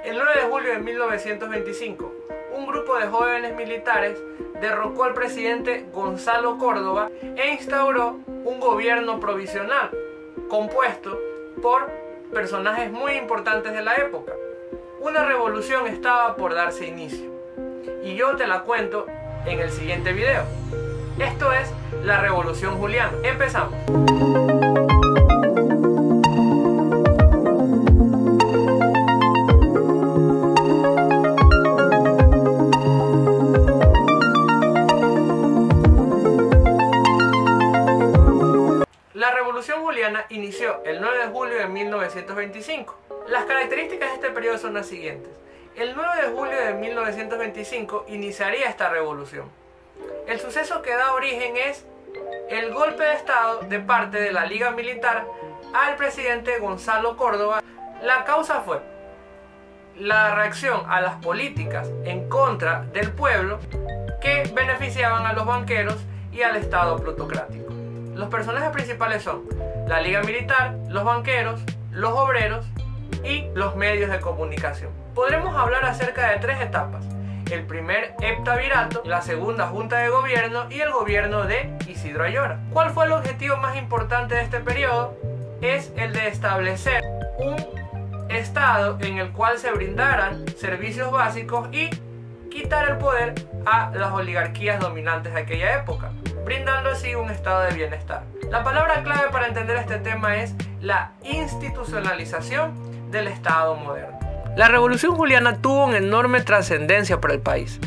El 9 de julio de 1925, un grupo de jóvenes militares derrocó al presidente Gonzalo Córdoba e instauró un gobierno provisional compuesto por personajes muy importantes de la época. Una revolución estaba por darse inicio y yo te la cuento en el siguiente video. Esto es la Revolución Juliana. Empezamos. La Revolución Juliana inició el 9 de julio de 1925. Las características de este periodo son las siguientes. El 9 de julio de 1925 iniciaría esta revolución. El suceso que da origen es el golpe de estado de parte de la Liga Militar al presidente Gonzalo Córdoba. La causa fue la reacción a las políticas en contra del pueblo que beneficiaban a los banqueros y al Estado plutocrático. Los personajes principales son la Liga Militar, los banqueros, los obreros y los medios de comunicación. Podremos hablar acerca de tres etapas: el primer heptavirato, la segunda junta de gobierno y el gobierno de Isidro Ayora. ¿Cuál fue el objetivo más importante de este periodo? Es el de establecer un estado en el cual se brindaran servicios básicos y quitar el poder a las oligarquías dominantes de aquella época, brindando así un estado de bienestar. La palabra clave para entender este tema es la institucionalización del Estado moderno. La Revolución Juliana tuvo una enorme trascendencia para el país,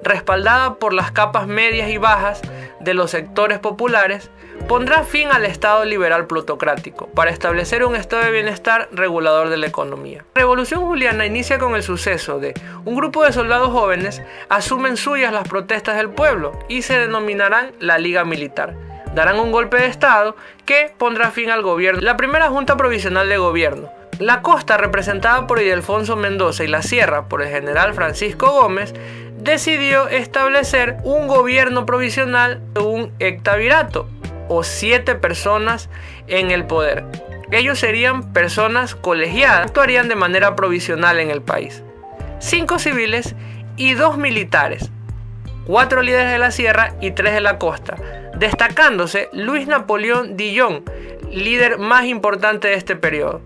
respaldada por las capas medias y bajas de los sectores populares. Pondrá fin al Estado liberal plutocrático para establecer un estado de bienestar regulador de la economía. La Revolución Juliana inicia con el suceso de un grupo de soldados jóvenes asumen suyas las protestas del pueblo y se denominarán la Liga Militar. Darán un golpe de estado que pondrá fin al gobierno. La primera Junta Provisional de Gobierno. La costa, representada por Ildefonso Mendoza, y la sierra por el general Francisco Gómez, decidió establecer un gobierno provisional de un heptavirato, o 7 personas en el poder. Ellos serían personas colegiadas, actuarían de manera provisional en el país. 5 civiles y 2 militares, 4 líderes de la sierra y 3 de la costa, destacándose Luis Napoleón Dillon, líder más importante de este periodo.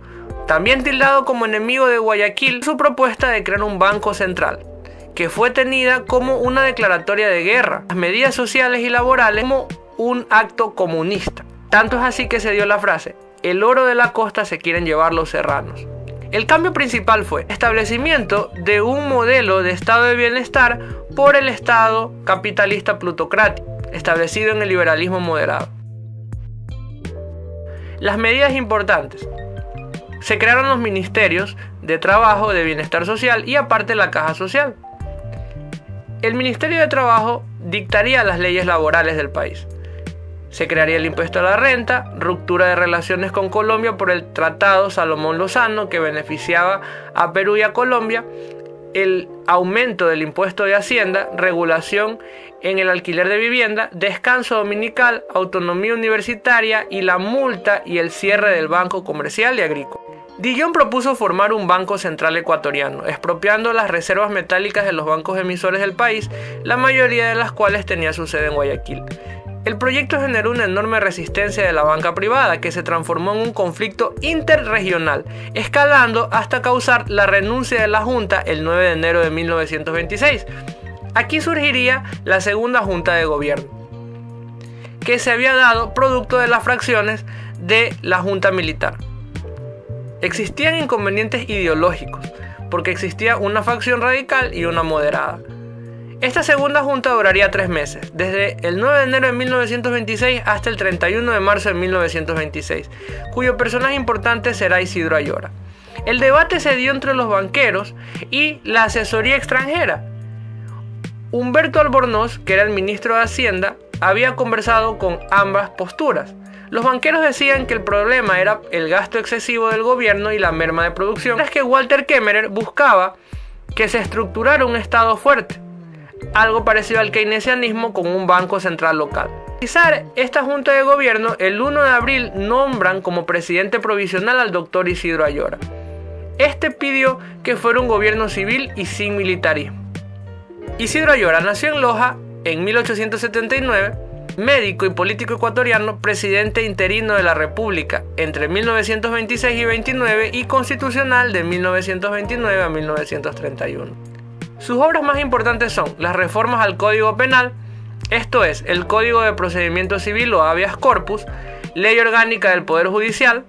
También tildado como enemigo de Guayaquil, su propuesta de crear un banco central, que fue tenida como una declaratoria de guerra, las medidas sociales y laborales como un acto comunista. Tanto es así que se dio la frase: el oro de la costa se quieren llevar los serranos. El cambio principal fue el establecimiento de un modelo de estado de bienestar por el Estado capitalista plutocrático, establecido en el liberalismo moderado. Las medidas importantes: se crearon los ministerios de trabajo, de bienestar social y aparte la caja social. El Ministerio de Trabajo dictaría las leyes laborales del país. Se crearía el impuesto a la renta, ruptura de relaciones con Colombia por el Tratado Salomón Lozano que beneficiaba a Perú y a Colombia, el aumento del impuesto de Hacienda, regulación en el alquiler de vivienda, descanso dominical, autonomía universitaria y la multa y el cierre del Banco Comercial y Agrícola. Dillon propuso formar un banco central ecuatoriano, expropiando las reservas metálicas de los bancos emisores del país, la mayoría de las cuales tenía su sede en Guayaquil. El proyecto generó una enorme resistencia de la banca privada, que se transformó en un conflicto interregional, escalando hasta causar la renuncia de la Junta el 9 de enero de 1926. Aquí surgiría la segunda Junta de Gobierno, que se había dado producto de las fracciones de la Junta Militar. Existían inconvenientes ideológicos, porque existía una facción radical y una moderada. Esta segunda junta duraría 3 meses, desde el 9 de enero de 1926 hasta el 31 de marzo de 1926, cuyo personaje importante será Isidro Ayora. El debate se dio entre los banqueros y la asesoría extranjera. Humberto Albornoz, que era el ministro de Hacienda, había conversado con ambas posturas. Los banqueros decían que el problema era el gasto excesivo del gobierno y la merma de producción, mientras que Walter Kemmerer buscaba que se estructurara un Estado fuerte, algo parecido al keynesianismo con un banco central local. Para realizar esta junta de gobierno, el 1 de abril nombran como presidente provisional al doctor Isidro Ayora. Este pidió que fuera un gobierno civil y sin militarismo. Isidro Ayora nació en Loja en 1879, médico y político ecuatoriano, presidente interino de la República entre 1926 y 29 y constitucional de 1929 a 1931. Sus obras más importantes son las reformas al Código Penal, esto es, el Código de Procedimiento Civil o Habeas Corpus, Ley Orgánica del Poder Judicial.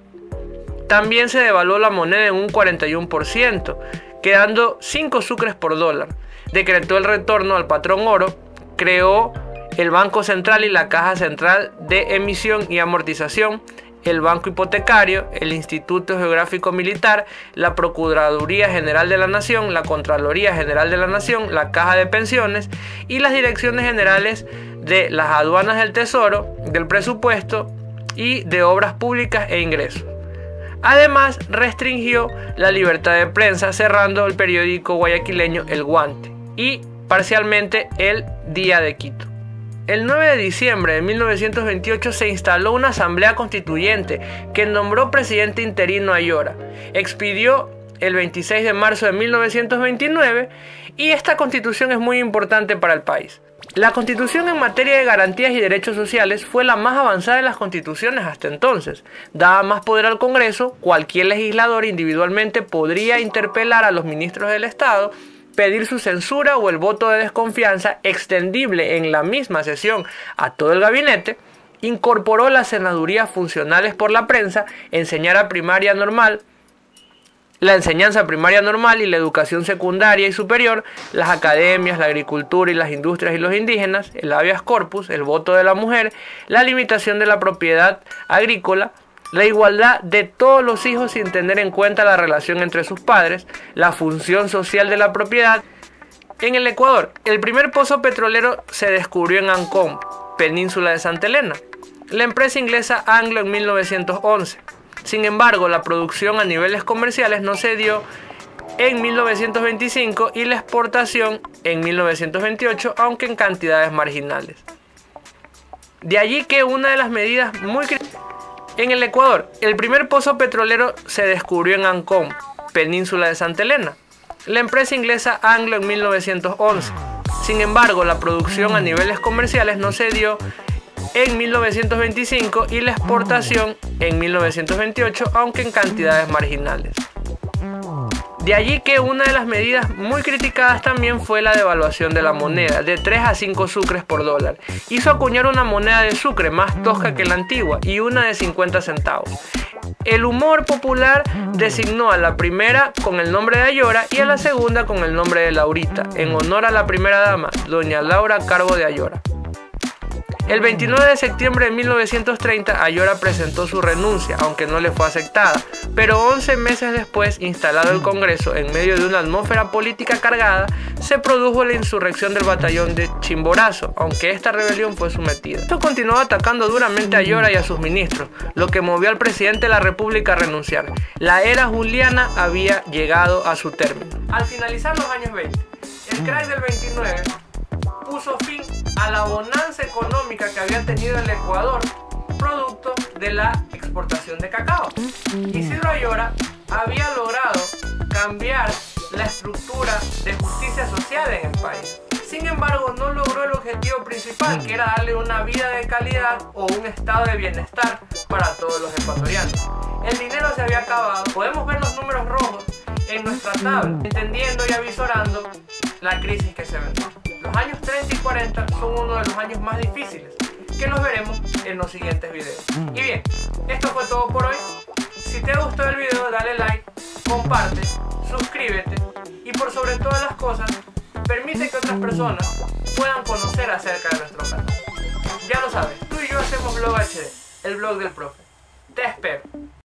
También se devaluó la moneda en un 41%, quedando 5 sucres por dólar. Decretó el retorno al patrón oro, creó el Banco Central y la Caja Central de Emisión y Amortización, el Banco Hipotecario, el Instituto Geográfico Militar, la Procuraduría General de la Nación, la Contraloría General de la Nación, la Caja de Pensiones y las Direcciones Generales de las Aduanas del Tesoro, del Presupuesto y de Obras Públicas e Ingresos. Además, restringió la libertad de prensa, cerrando el periódico guayaquileño El Guante y parcialmente el Día de Quito. El 9 de diciembre de 1928 se instaló una asamblea constituyente que nombró presidente interino a Ayora. Expidió el 26 de marzo de 1929 y esta constitución es muy importante para el país. La constitución en materia de garantías y derechos sociales fue la más avanzada de las constituciones hasta entonces. Daba más poder al Congreso, cualquier legislador individualmente podría interpelar a los ministros del Estado, pedir su censura o el voto de desconfianza extendible en la misma sesión a todo el gabinete, incorporó las senadurías funcionales por la prensa, la enseñanza primaria normal y la educación secundaria y superior, las academias, la agricultura y las industrias y los indígenas, el habeas corpus, el voto de la mujer, la limitación de la propiedad agrícola, la igualdad de todos los hijos sin tener en cuenta la relación entre sus padres, la función social de la propiedad. En el Ecuador, el primer pozo petrolero se descubrió en Ancón, península de Santa Elena, la empresa inglesa Anglo en 1911. Sin embargo, la producción a niveles comerciales no se dio en 1925 y la exportación en 1928, aunque en cantidades marginales. De allí que una de las medidas muy En el Ecuador, el primer pozo petrolero se descubrió en Ancón, península de Santa Elena, la empresa inglesa Anglo en 1911. Sin embargo, la producción a niveles comerciales no se dio en 1925 y la exportación en 1928, aunque en cantidades marginales. De allí que una de las medidas muy criticadas también fue la devaluación de la moneda, de 3 a 5 sucres por dólar. Hizo acuñar una moneda de sucre más tosca que la antigua y una de 50 centavos. El humor popular designó a la primera con el nombre de Ayora y a la segunda con el nombre de Laurita, en honor a la primera dama, doña Laura Carbo de Ayora. El 29 de septiembre de 1930, Ayora presentó su renuncia, aunque no le fue aceptada, pero 11 meses después, instalado el Congreso en medio de una atmósfera política cargada, se produjo la insurrección del batallón de Chimborazo, aunque esta rebelión fue sometida. Esto continuó atacando duramente a Ayora y a sus ministros, lo que movió al presidente de la República a renunciar. La era juliana había llegado a su término. Al finalizar los años 20, el crack del 29 puso fin a la bonanza económica que había tenido el Ecuador producto de la exportación de cacao. Isidro Ayora había logrado cambiar la estructura de justicia social en el país. Sin embargo, no logró el objetivo principal, que era darle una vida de calidad o un estado de bienestar para todos los ecuatorianos. El dinero se había acabado. Podemos ver los números rojos en nuestra tabla, entendiendo y avisorando la crisis que se vendrá. Los años 30 y 40 son uno de los años más difíciles, que los veremos en los siguientes videos. Y bien, esto fue todo por hoy. Si te gustó el video, dale like, comparte, suscríbete y por sobre todas las cosas, permite que otras personas puedan conocer acerca de nuestro canal. Ya lo sabes, tú y yo hacemos Blog HD, el blog del profe. Te espero.